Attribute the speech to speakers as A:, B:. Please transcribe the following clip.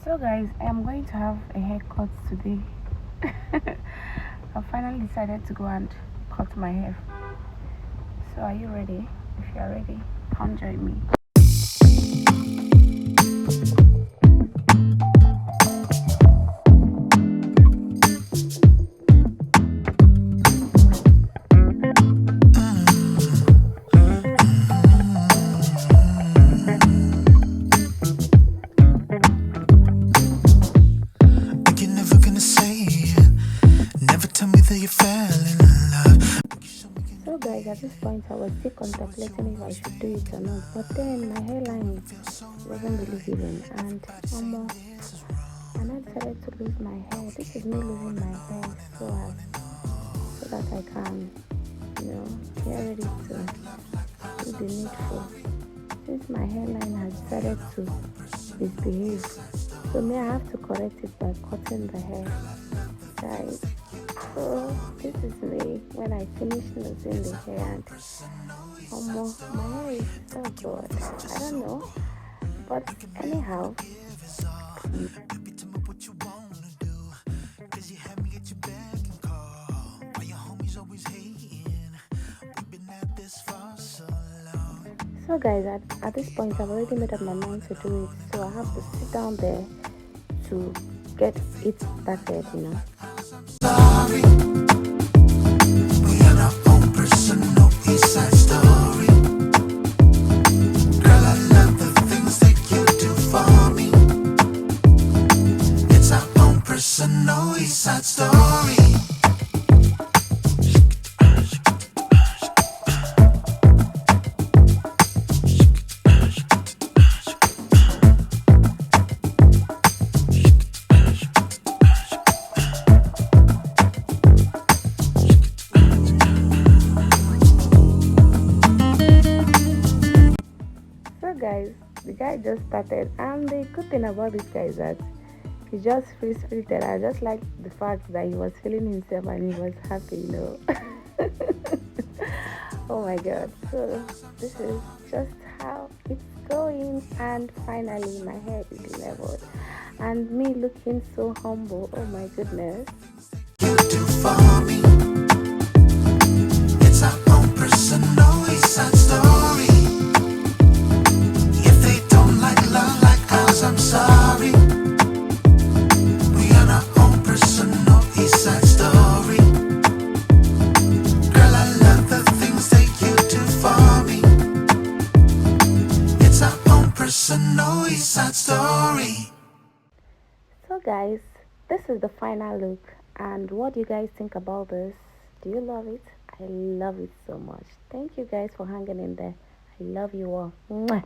A: So guys, I am going to have a haircut today. I finally decided to go and cut my hair. So are you ready? If you are ready, come join me. So guys, at this point I was still contemplating if I should do it or not, but then my hairline wasn't really giving, and and I decided to lose my hair. This is me losing my hair so that I can, get ready to do the needful. Since my hairline has decided to misbehave, so me I have to correct it by cutting the hair, guys. So this is me when I finish losing the hair, and my hair is so good. I don't know, but anyhow. So guys, at this point I've already made up my mind to do it, so I have to sit down there to get it started.
B: Sorry, we are our own personal East Side story. Girl, I love the things that you do for me. It's our own personal East Side story.
A: Guys, the guy just started, and the good thing about this guy is that he just free spirited. I just like the fact that he was feeling himself and he was happy. Oh my god. So this is just how it's going, and finally my hair is leveled and me looking so humble. Oh my goodness.
B: You do for me. It's our own personal East Side story. I'm sorry. We are our own personal East Side story. Girl, I love the things that you do for me. It's our own personal East Side story.
A: So guys, this is the final look, and what do you guys think about this? Do you love it? I love it so much. Thank you guys for hanging in there. I love you all. Mwah.